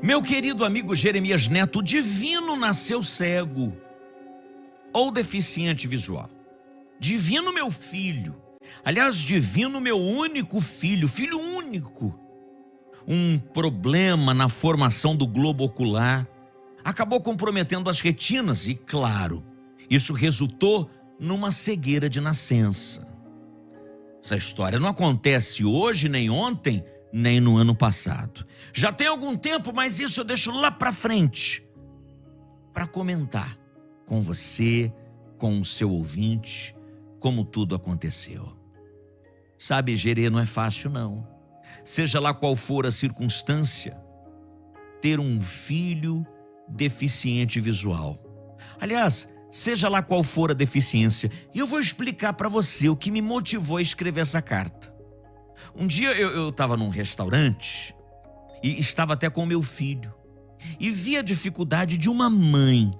Meu querido amigo Jeremias Neto, o Divino nasceu cego ou deficiente visual. Divino, meu filho. Aliás, Divino, meu único filho, filho único. Um problema na formação do globo ocular acabou comprometendo as retinas e, claro, isso resultou numa cegueira de nascença. Essa história não acontece hoje, nem ontem, nem no ano passado. Já tem algum tempo, mas isso eu deixo lá para frente para comentar com você, com o seu ouvinte, como tudo aconteceu. Sabe, Gerê, não é fácil não. Seja lá qual for a circunstância, ter um filho deficiente visual. Aliás, seja lá qual for a deficiência, e eu vou explicar para você o que me motivou a escrever essa carta. Um dia eu estava num restaurante e estava até com meu filho e vi a dificuldade de uma mãe,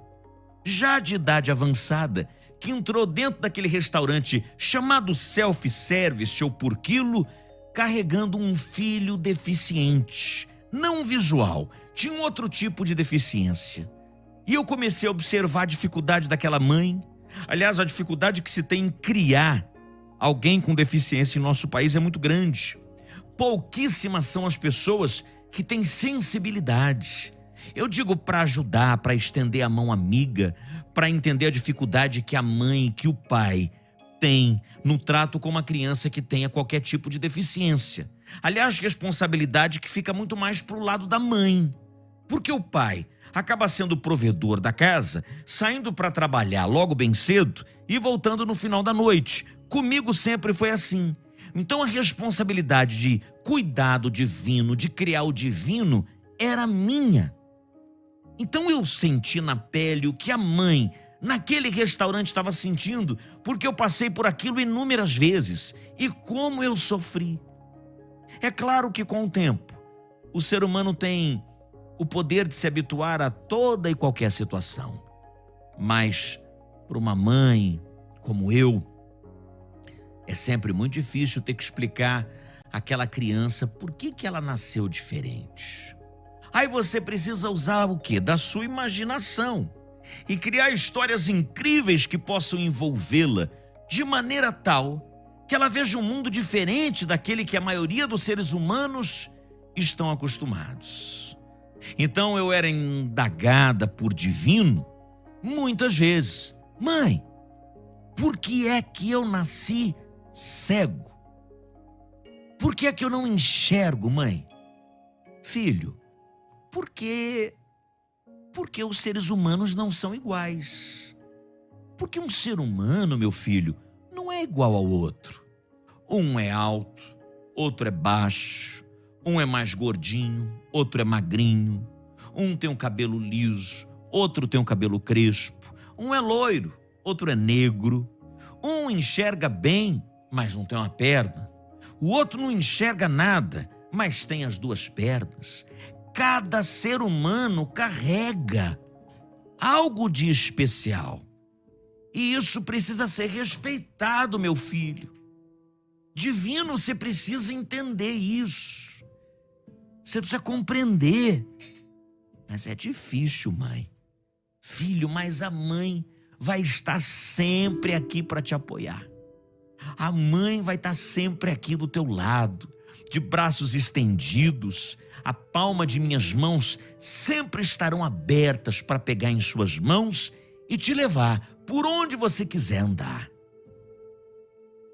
já de idade avançada, que entrou dentro daquele restaurante chamado self-service ou por quilo, carregando um filho deficiente, não visual, tinha um outro tipo de deficiência. E eu comecei a observar a dificuldade daquela mãe. Aliás, a dificuldade que se tem em criar alguém com deficiência em nosso país é muito grande. Pouquíssimas são as pessoas que têm sensibilidade. Eu digo para ajudar, para estender a mão amiga, para entender a dificuldade que a mãe, que o pai tem no trato com uma criança que tenha qualquer tipo de deficiência. Aliás, responsabilidade que fica muito mais para o lado da mãe, porque o pai acaba sendo o provedor da casa, saindo para trabalhar logo bem cedo e voltando no final da noite. Comigo sempre foi assim. Então a responsabilidade de cuidar do divino, de criar o divino, era minha. Então eu senti na pele o que a mãe naquele restaurante estava sentindo, porque eu passei por aquilo inúmeras vezes e como eu sofri. É claro que com o tempo, o ser humano tem o poder de se habituar a toda e qualquer situação. Mas para uma mãe como eu, é sempre muito difícil ter que explicar àquela criança por que ela nasceu diferente. Aí você precisa usar o quê? Da sua imaginação e criar histórias incríveis que possam envolvê-la de maneira tal que ela veja um mundo diferente daquele que a maioria dos seres humanos estão acostumados. Então eu era indagada por Divino muitas vezes. Mãe, por que é que eu nasci cego? Por que é que eu não enxergo, mãe? Filho, porque os seres humanos não são iguais. Porque um ser humano, meu filho, não é igual ao outro. Um é alto, outro é baixo, um é mais gordinho, outro é magrinho, um tem um cabelo liso, outro tem um cabelo crespo, um é loiro, outro é negro, um enxerga bem, mas não tem uma perna, o outro não enxerga nada, mas tem as duas pernas. Cada ser humano carrega algo de especial. E isso precisa ser respeitado, meu filho. Divino, você precisa entender isso. Você precisa compreender. Mas é difícil, mãe. Filho, mas a mãe vai estar sempre aqui para te apoiar. A mãe vai estar sempre aqui do teu lado, de braços estendidos. A palma de minhas mãos sempre estarão abertas para pegar em suas mãos e te levar por onde você quiser andar.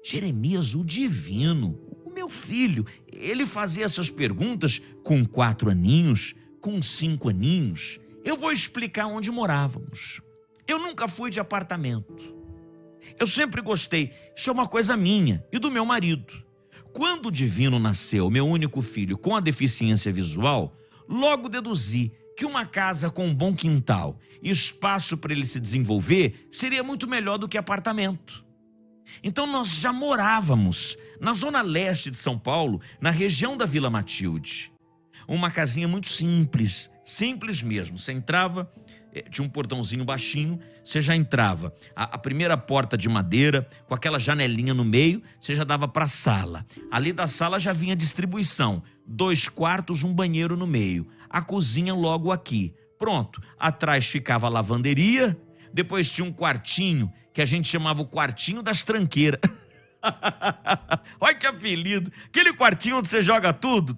Jeremias, o Divino, o meu filho, ele fazia essas perguntas com 4 aninhos, com 5 aninhos. Eu vou explicar onde morávamos. Eu nunca fui de apartamento. Eu sempre gostei, isso é uma coisa minha e do meu marido. Quando o Divino nasceu, meu único filho, com a deficiência visual, logo deduzi que uma casa com um bom quintal e espaço para ele se desenvolver seria muito melhor do que apartamento. Então nós já morávamos na zona leste de São Paulo, na região da Vila Matilde. Uma casinha muito simples, simples mesmo. Você entrava, tinha um portãozinho baixinho, você já entrava. A primeira porta de madeira, com aquela janelinha no meio, você já dava para a sala. Ali da sala já vinha distribuição, 2 quartos, um banheiro no meio. a cozinha logo aqui. Pronto, atrás ficava a lavanderia, depois tinha um quartinho que a gente chamava o quartinho das tranqueiras. Olha que apelido. Aquele quartinho onde você joga tudo,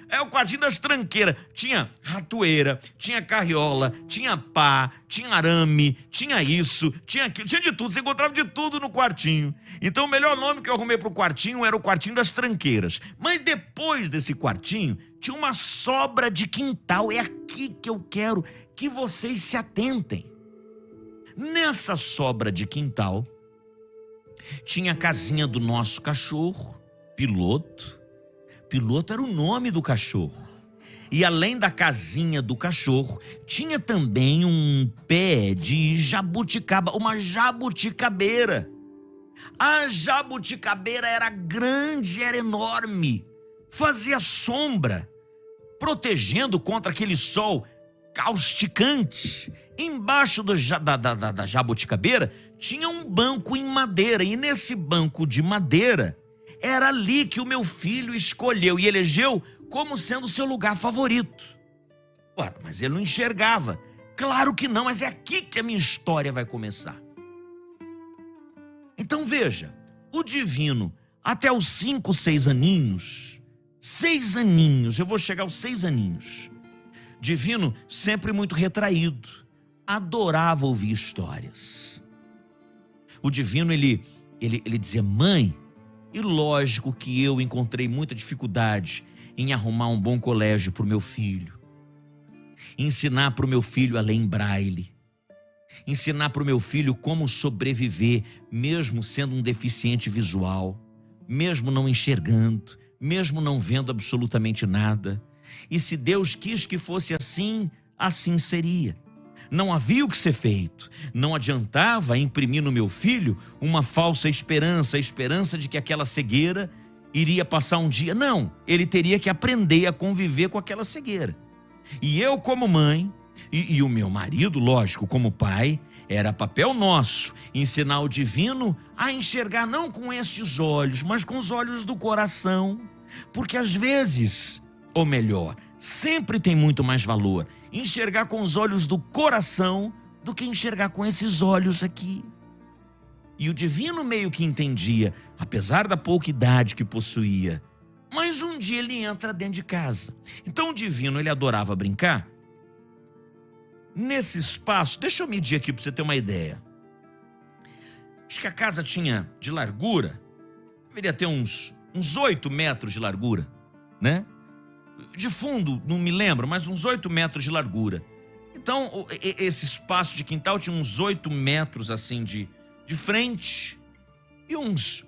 é o quartinho das tranqueiras. Tinha ratoeira, tinha carriola, tinha pá, tinha arame, tinha isso, tinha aquilo, tinha de tudo. Você encontrava de tudo no quartinho. Então o melhor nome que eu arrumei pro quartinho era o quartinho das tranqueiras. Mas depois desse quartinho, tinha uma sobra de quintal. É aqui que eu quero que vocês se atentem. Nessa sobra de quintal, tinha a casinha do nosso cachorro, Piloto. Piloto era o nome do cachorro. E além da casinha do cachorro, tinha também um pé de jabuticaba, uma jabuticabeira. A jabuticabeira era grande, era enorme, fazia sombra, protegendo contra aquele sol causticante. Embaixo da jabuticabeira tinha um banco em madeira, e nesse banco de madeira era ali que o meu filho escolheu e elegeu como sendo o seu lugar favorito. Ora, mas ele não enxergava. Claro que não, mas é aqui que a minha história vai começar. Então veja, o Divino, até os 5, 6 aninhos, 6 aninhos, eu vou chegar aos 6 aninhos, Divino sempre muito retraído, adorava ouvir histórias. O Divino, ele dizia, mãe, e lógico que eu encontrei muita dificuldade em arrumar um bom colégio para o meu filho, ensinar para o meu filho a ler em braille, ensinar para o meu filho como sobreviver, mesmo sendo um deficiente visual, mesmo não enxergando, mesmo não vendo absolutamente nada. E se Deus quis que fosse assim, assim seria. Não havia o que ser feito. Não adiantava imprimir no meu filho uma falsa esperança, a esperança de que aquela cegueira iria passar um dia. Não, ele teria que aprender a conviver com aquela cegueira. E eu, como mãe, e o meu marido, lógico, como pai, era papel nosso ensinar o Divino a enxergar não com esses olhos, mas com os olhos do coração. Porque às vezes, ou melhor, sempre tem muito mais valor enxergar com os olhos do coração do que enxergar com esses olhos aqui. E o Divino meio que entendia, apesar da pouca idade que possuía. Mas um dia ele entra dentro de casa. Então o Divino, ele adorava brincar. Nesse espaço, deixa eu medir aqui para você ter uma ideia. Acho que a casa tinha de largura, deveria ter uns 8 metros de largura, né? De fundo, não me lembro, mas uns 8 metros de largura. Então, esse espaço de quintal tinha uns 8 metros assim de frente e uns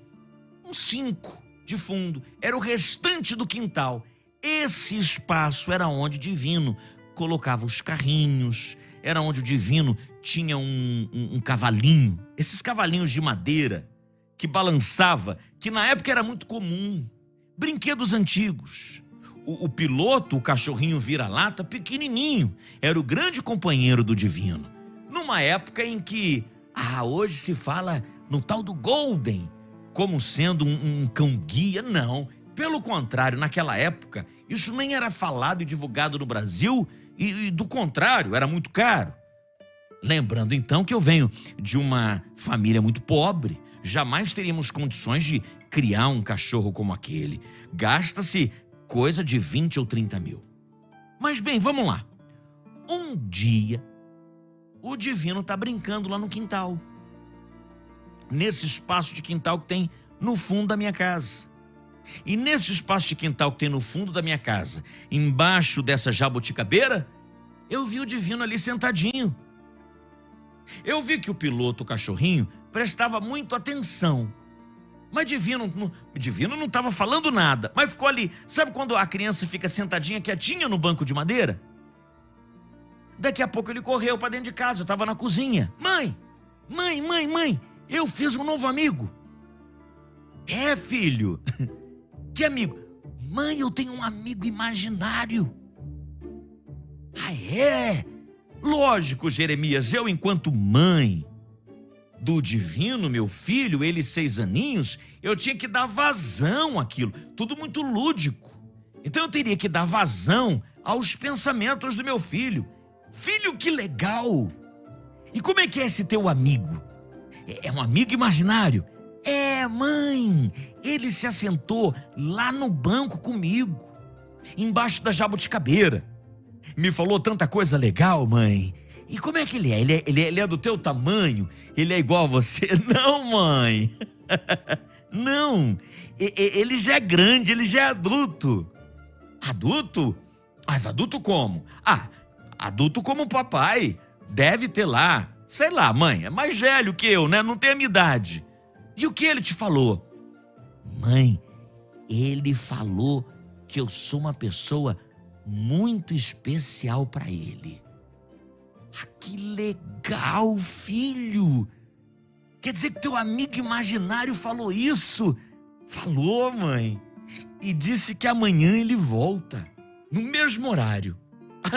5 de fundo. Era o restante do quintal. Esse espaço era onde o Divino colocava os carrinhos, era onde o Divino tinha um cavalinho, esses cavalinhos de madeira que balançava, que na época era muito comum, brinquedos antigos. O Piloto, o cachorrinho vira-lata, pequenininho, era o grande companheiro do Divino. Numa época em que, hoje se fala no tal do Golden, como sendo um cão-guia. Não, pelo contrário, naquela época, isso nem era falado e divulgado no Brasil, e do contrário, era muito caro. Lembrando então que eu venho de uma família muito pobre, jamais teríamos condições de criar um cachorro como aquele. Gasta-se coisa de 20 ou 30 mil. Mas bem, vamos lá. Um dia, o Divino está brincando lá no quintal. Nesse espaço de quintal que tem no fundo da minha casa. E nesse espaço de quintal que tem no fundo da minha casa, embaixo dessa jabuticabeira, eu vi o Divino ali sentadinho. Eu vi que o Piloto, o cachorrinho, prestava muito atenção. Mas Divino não estava falando nada, mas ficou ali. Sabe quando a criança fica sentadinha, quietinha no banco de madeira? Daqui a pouco ele correu para dentro de casa, eu estava na cozinha. Mãe, eu fiz um novo amigo. É, filho. Que amigo? Mãe, eu tenho um amigo imaginário. Ah, é? Lógico, Jeremias, eu enquanto mãe do Divino, meu filho, ele 6 aninhos, eu tinha que dar vazão àquilo, tudo muito lúdico. Então eu teria que dar vazão aos pensamentos do meu filho. Filho, que legal! E como é que é esse teu amigo? É um amigo imaginário? É, mãe, ele se assentou lá no banco comigo, embaixo da jabuticabeira. Me falou tanta coisa legal, mãe. E como é que ele é? Ele é do teu tamanho? Ele é igual a você? Não, mãe. Não. Ele já é grande, ele já é adulto. Adulto? Mas adulto como? Ah, adulto como o papai. Deve ter lá, sei lá, mãe, é mais velho que eu, né? Não tem a minha idade. E o que ele te falou? Mãe, ele falou que eu sou uma pessoa muito especial para ele. Ah, que legal, filho! Quer dizer que teu amigo imaginário falou isso? Falou, mãe. E disse que amanhã ele volta, no mesmo horário. Ah,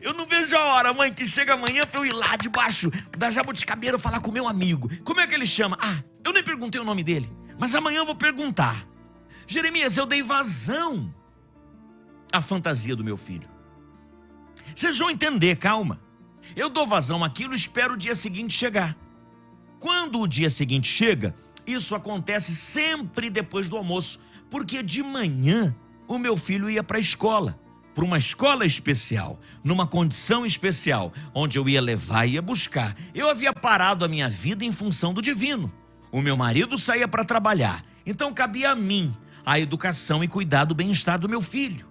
eu não vejo a hora, mãe, que chega amanhã pra eu ir lá debaixo da jabuticabeira falar com meu amigo. Como é que ele chama? Ah, eu nem perguntei o nome dele, mas amanhã eu vou perguntar. Jeremias, eu dei vazão à fantasia do meu filho. Vocês vão entender, calma. Eu dou vazão àquilo e espero o dia seguinte chegar. Quando o dia seguinte chega, isso acontece sempre depois do almoço, porque de manhã o meu filho ia para a escola, para uma escola especial, numa condição especial, onde eu ia levar e ia buscar. Eu havia parado a minha vida em função do divino. O meu marido saía para trabalhar, então cabia a mim a educação e cuidar do bem-estar do meu filho.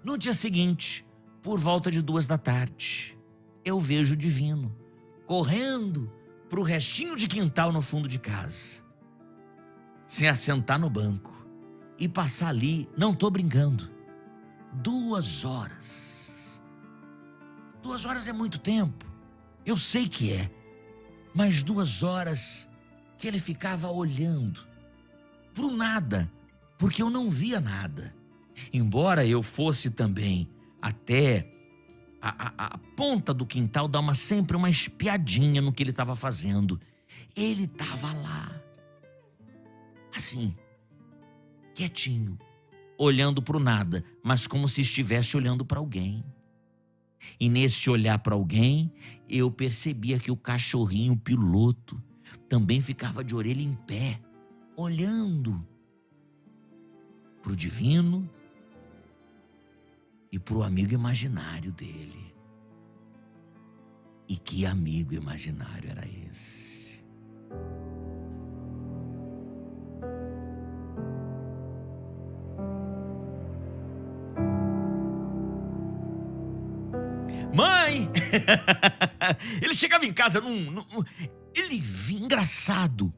No dia seguinte, por volta de 14h, eu vejo o divino correndo para o restinho de quintal no fundo de casa, se assentar no banco e passar ali, não estou brincando, 2 horas. 2 horas é muito tempo, eu sei que é, mas 2 horas que ele ficava olhando para o nada, porque eu não via nada. Embora eu fosse também até a ponta do quintal dar sempre uma espiadinha no que ele estava fazendo, ele estava lá, assim, quietinho, olhando para o nada, mas como se estivesse olhando para alguém. E nesse olhar para alguém, eu percebia que o cachorrinho piloto também ficava de orelha em pé, olhando para o divino e para o amigo imaginário dele. E que amigo imaginário era esse? Mãe! Ele chegava em casa ele vinha engraçado.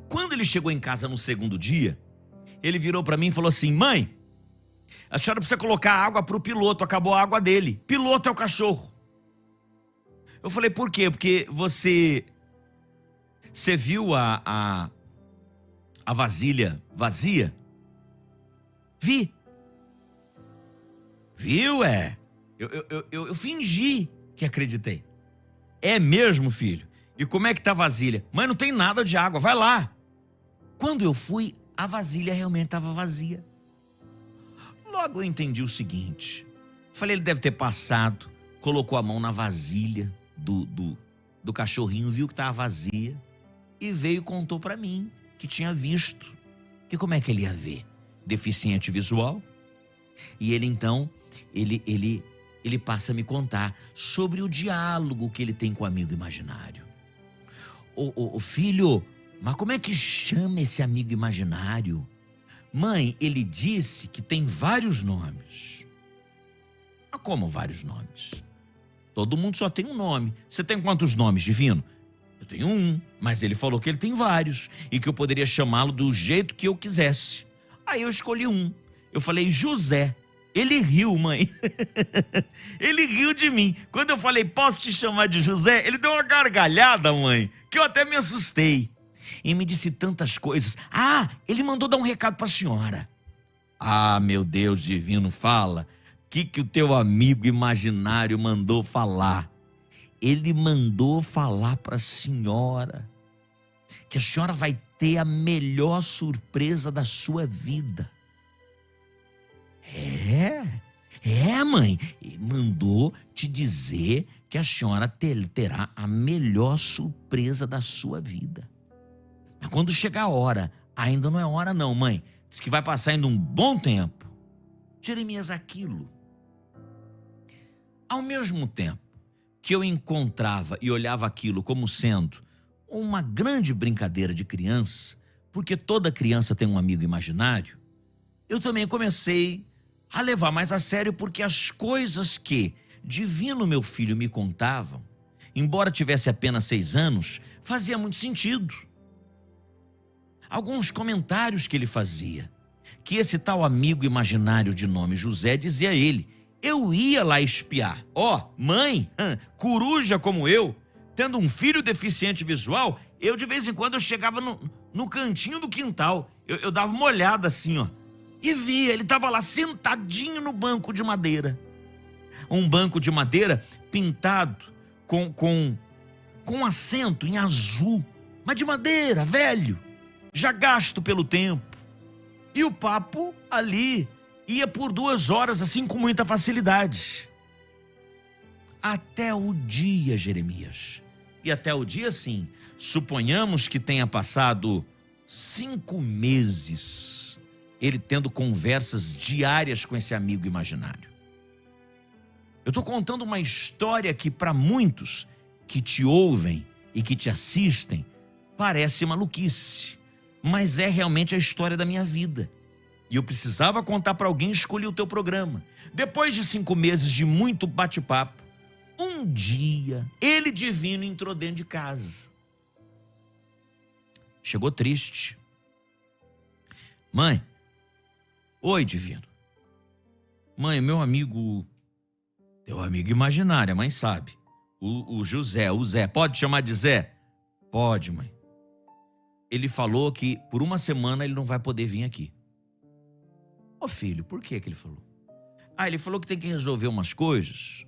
Quando ele chegou em casa no segundo dia, ele virou para mim e falou assim: mãe, a senhora precisa colocar água para o piloto, acabou a água dele. Piloto é o cachorro. Eu falei, por quê? Porque você viu a vasilha vazia? Vi. Viu, é? Eu fingi que acreditei. É mesmo, filho? E como é que tá a vasilha? Mãe, não tem nada de água, vai lá. Quando eu fui, a vasilha realmente estava vazia. Logo eu entendi o seguinte. Falei, ele deve ter passado, colocou a mão na vasilha do cachorrinho, viu que estava vazia e veio e contou para mim que tinha visto. Que como é que ele ia ver? Deficiente visual? E ele então, ele passa a me contar sobre o diálogo que ele tem com o amigo imaginário. O filho, mas como é que chama esse amigo imaginário? Mãe, ele disse que tem vários nomes. Mas como vários nomes? Todo mundo só tem um nome. Você tem quantos nomes, divino? Eu tenho um, mas ele falou que ele tem vários e que eu poderia chamá-lo do jeito que eu quisesse. Aí eu escolhi um. Eu falei José. Ele riu, mãe. Ele riu de mim. Quando eu falei, posso te chamar de José? Ele deu uma gargalhada, mãe, que eu até me assustei. E me disse tantas coisas. Ah, ele mandou dar um recado para a senhora. Ah, meu Deus divino, fala. O que o teu amigo imaginário mandou falar? Ele mandou falar para a senhora que a senhora vai ter a melhor surpresa da sua vida. Mãe. E mandou te dizer que a senhora terá a melhor surpresa da sua vida. Mas quando chegar a hora, ainda não é hora não, mãe. Diz que vai passar ainda um bom tempo. Jeremias, aquilo. Ao mesmo tempo que eu encontrava e olhava aquilo como sendo uma grande brincadeira de criança, porque toda criança tem um amigo imaginário, eu também comecei a levar mais a sério, porque as coisas que Divino, meu filho, me contavam, embora tivesse apenas 6 anos, fazia muito sentido. Alguns comentários que ele fazia, que esse tal amigo imaginário de nome José dizia a ele: eu ia lá espiar. Mãe, coruja como eu, tendo um filho deficiente visual, eu de vez em quando eu chegava no cantinho do quintal, eu dava uma olhada assim, e via, ele estava lá sentadinho no banco de madeira. Um banco de madeira pintado com assento em azul, mas de madeira, velho, já gasto pelo tempo. E o papo ali ia por 2 horas assim com muita facilidade. Até o dia, Jeremias. E até o dia, sim, suponhamos que tenha passado 5 meses, ele tendo conversas diárias com esse amigo imaginário. Eu estou contando uma história que para muitos que te ouvem e que te assistem, parece maluquice, mas é realmente a história da minha vida. E eu precisava contar para alguém, escolhi o teu programa. Depois de 5 meses de muito bate-papo, um dia, ele Divino entrou dentro de casa. Chegou triste. Mãe, oi, Divino. Mãe, meu amigo, teu amigo imaginário, a mãe sabe. O José, o Zé, pode chamar de Zé? Pode, mãe. Ele falou que por 1 semana ele não vai poder vir aqui. Ô filho, por que ele falou? Ele falou que tem que resolver umas coisas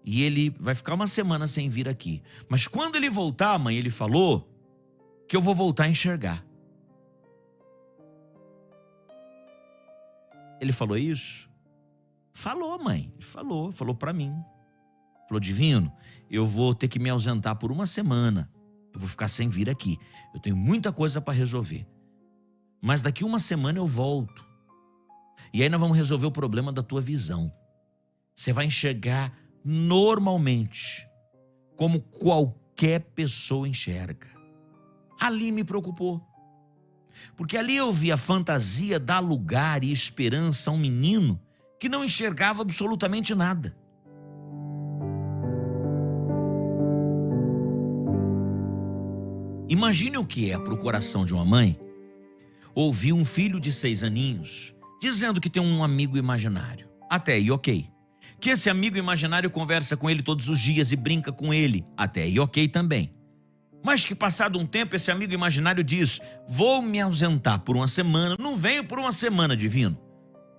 e ele vai ficar 1 semana sem vir aqui. Mas quando ele voltar, mãe, ele falou que eu vou voltar a enxergar. Ele falou isso? Falou, mãe, falou pra mim. Falou: Divino, eu vou ter que me ausentar por 1 semana. Eu vou ficar sem vir aqui. Eu tenho muita coisa para resolver. Mas daqui 1 semana eu volto. E aí nós vamos resolver o problema da tua visão. Você vai enxergar normalmente, como qualquer pessoa enxerga. Ali me preocupou. Porque ali eu vi a fantasia dar lugar e esperança a um menino que não enxergava absolutamente nada. Imagine o que é para o coração de uma mãe ouvir um filho de 6 aninhos dizendo que tem um amigo imaginário. Até aí, ok. Que esse amigo imaginário conversa com ele todos os dias e brinca com ele. Até aí, ok também. Mas que passado um tempo esse amigo imaginário diz: vou me ausentar por 1 semana, não venho por 1 semana, Divino.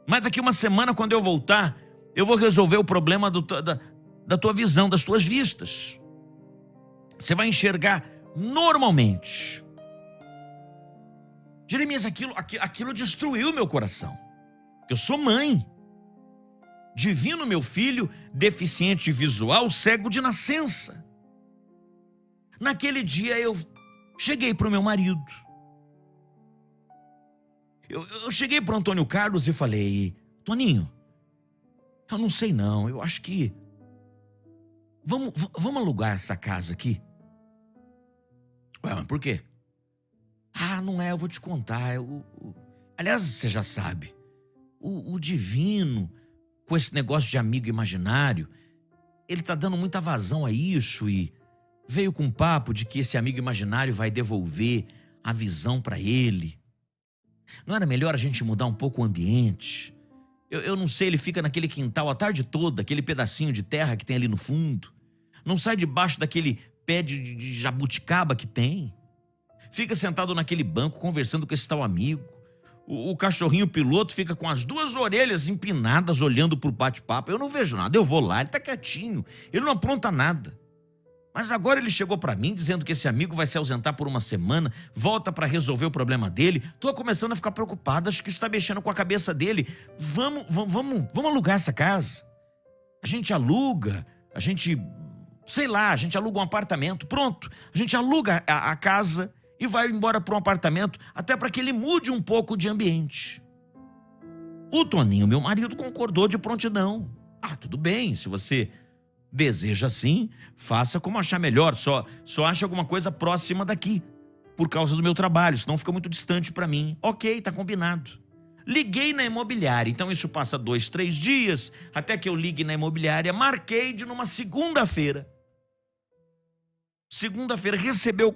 Mas daqui 1 semana, quando eu voltar, eu vou resolver o problema da tua visão, das tuas vistas. Você vai enxergar normalmente. Jeremias, aquilo destruiu meu coração. Eu sou mãe. Divino, meu filho, deficiente visual, cego de nascença. Naquele dia eu cheguei para o meu marido. Eu cheguei para o Antônio Carlos e falei: Toninho, eu não sei não, eu acho que vamos alugar essa casa aqui. Ué, mas por quê? Não é, eu vou te contar. Aliás, você já sabe, o Divino, com esse negócio de amigo imaginário, ele tá dando muita vazão a isso e veio com um papo de que esse amigo imaginário vai devolver a visão para ele. Não era melhor a gente mudar um pouco o ambiente? Eu não sei, ele fica naquele quintal a tarde toda, aquele pedacinho de terra que tem ali no fundo. Não sai debaixo daquele pé de jabuticaba que tem. Fica sentado naquele banco conversando com esse tal amigo. O cachorrinho piloto fica com as 2 orelhas empinadas olhando pro bate-papo. Eu não vejo nada, eu vou lá, ele tá quietinho, ele não apronta nada. Mas agora ele chegou para mim dizendo que esse amigo vai se ausentar por uma semana, volta para resolver o problema dele. Estou começando a ficar preocupado, acho que isso está mexendo com a cabeça dele. Vamos alugar essa casa. A gente aluga, a gente aluga um apartamento, pronto. A gente aluga a casa e vai embora para um apartamento, até para que ele mude um pouco de ambiente. O Toninho, meu marido, concordou de prontidão. Tudo bem, se você deseja assim, faça como achar melhor, só ache alguma coisa próxima daqui, por causa do meu trabalho, senão fica muito distante para mim. Ok, tá combinado. Liguei na imobiliária, então isso passa 2, 3 dias, até que eu ligue na imobiliária, marquei de numa segunda-feira. Segunda-feira, recebeu o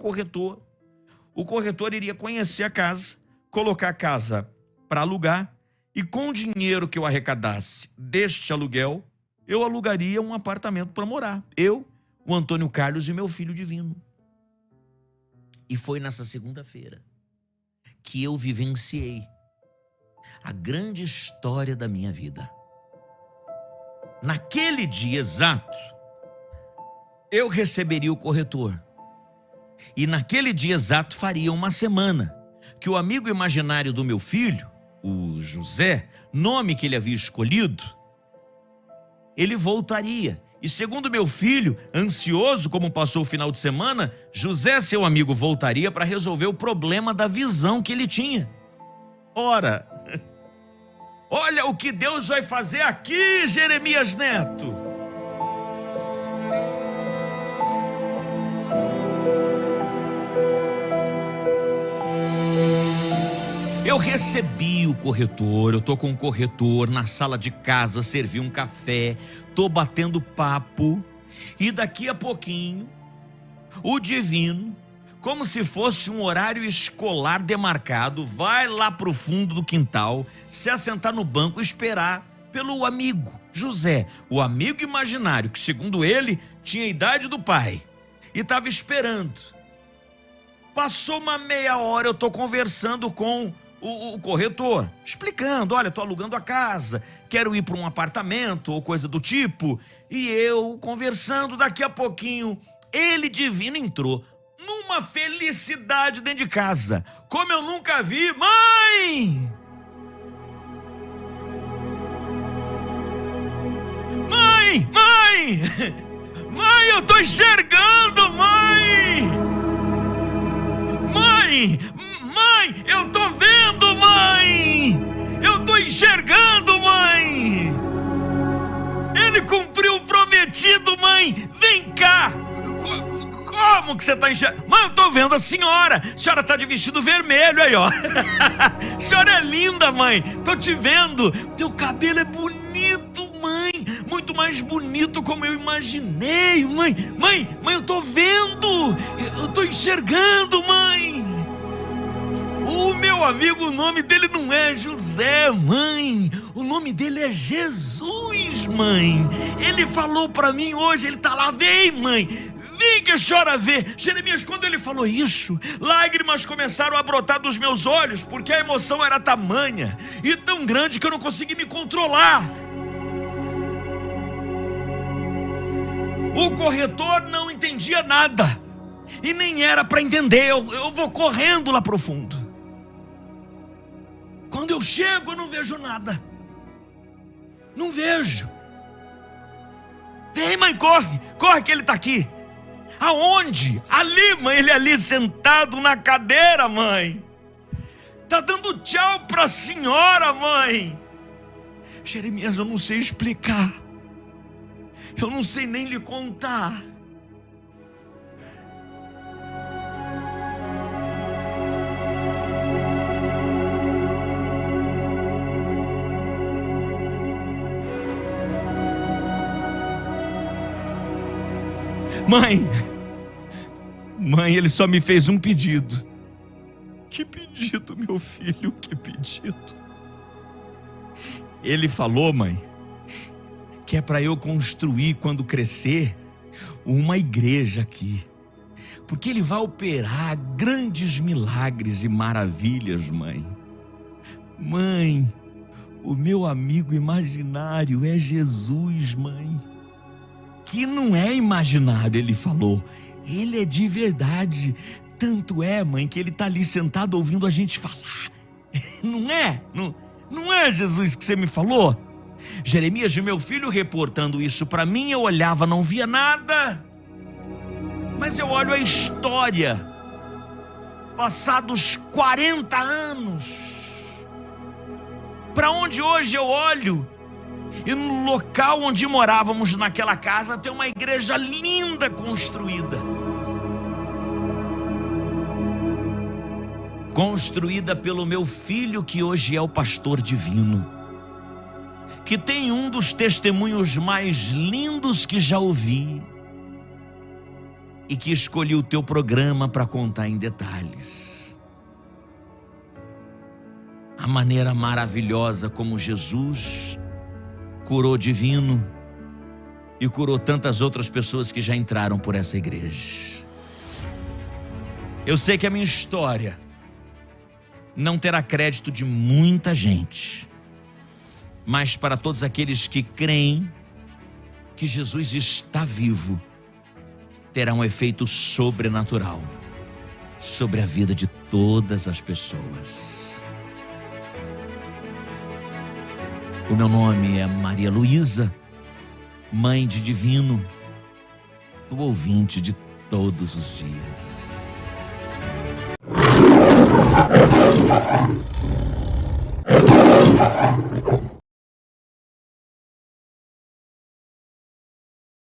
corretor iria conhecer a casa, colocar a casa para alugar, e com o dinheiro que eu arrecadasse deste aluguel, eu alugaria um apartamento para morar. Eu, o Antônio Carlos e meu filho Divino. E foi nessa segunda-feira que eu vivenciei a grande história da minha vida. Naquele dia exato, eu receberia o corretor. E naquele dia exato faria uma semana que o amigo imaginário do meu filho, o José, nome que ele havia escolhido, ele voltaria. E segundo meu filho, ansioso como passou o final de semana, José, seu amigo, voltaria para resolver o problema da visão que ele tinha. Ora, olha o que Deus vai fazer aqui, Jeremias Neto. Eu recebi o corretor, eu tô com o corretor na sala de casa, servi um café, tô batendo papo, e daqui a pouquinho, o Divino, como se fosse um horário escolar demarcado, vai lá pro fundo do quintal, se assentar no banco e esperar pelo amigo José, o amigo imaginário, que segundo ele, tinha a idade do pai, e estava esperando. Passou uma meia hora, eu tô conversando com o corretor, explicando, olha, estou alugando a casa, quero ir para um apartamento ou coisa do tipo, e eu conversando, daqui a pouquinho, ele, Divino, entrou numa felicidade dentro de casa, como eu nunca vi. Mãe! Mãe! Mãe! Mãe, eu estou enxergando, mãe! Mãe! Mãe, eu tô vendo, mãe! Eu tô enxergando, mãe! Ele cumpriu o prometido, mãe! Vem cá! Como que você tá enxergando? Mãe, eu tô vendo a senhora! A senhora tá de vestido vermelho aí, ó! A senhora é linda, mãe! Tô te vendo! Teu cabelo é bonito, mãe! Muito mais bonito como eu imaginei, mãe! Mãe, eu tô vendo! Eu tô enxergando, mãe! O meu amigo, o nome dele não é José, mãe. O nome dele é Jesus, mãe. Ele falou pra mim hoje, ele tá lá, vem, mãe. Vem que a senhora vê. Jeremias, quando ele falou isso, lágrimas começaram a brotar dos meus olhos, porque a emoção era tamanha e tão grande que eu não consegui me controlar. O corretor não entendia nada. E nem era para entender, eu vou correndo lá pro fundo. Quando eu chego, eu não vejo nada. Não vejo. Vem, mãe, corre que ele está aqui. Aonde? Ali, mãe, ele ali sentado na cadeira, mãe. Tá dando tchau para a senhora, mãe. Jeremias, eu não sei explicar. Eu não sei nem lhe contar. Mãe, ele só me fez um pedido. Que pedido, meu filho, que pedido? Ele falou, mãe, que é para eu construir, quando crescer, uma igreja aqui. Porque ele vai operar grandes milagres e maravilhas, mãe. Mãe, o meu amigo imaginário é Jesus, mãe. que não é imaginário, ele falou. Ele é de verdade. Tanto é, mãe, que ele está ali sentado ouvindo a gente falar. Não é? Não é, Jesus, que você me falou? Jeremias, meu filho, reportando isso para mim, eu olhava, não via nada. Mas eu olho a história. Passados 40 anos, para onde hoje eu olho, e no local onde morávamos naquela casa, tem uma igreja linda construída. Construída pelo meu filho, que hoje é o pastor divino, que tem um dos testemunhos mais lindos que já ouvi, e que escolhi o teu programa para contar em detalhes. A maneira maravilhosa como Jesus curou Divino e curou tantas outras pessoas que já entraram por essa igreja. Eu sei que a minha história não terá crédito de muita gente, mas para todos aqueles que creem que Jesus está vivo, terá um efeito sobrenatural sobre a vida de todas as pessoas. O meu nome é Maria Luísa, mãe de Divino, o ouvinte de todos os dias.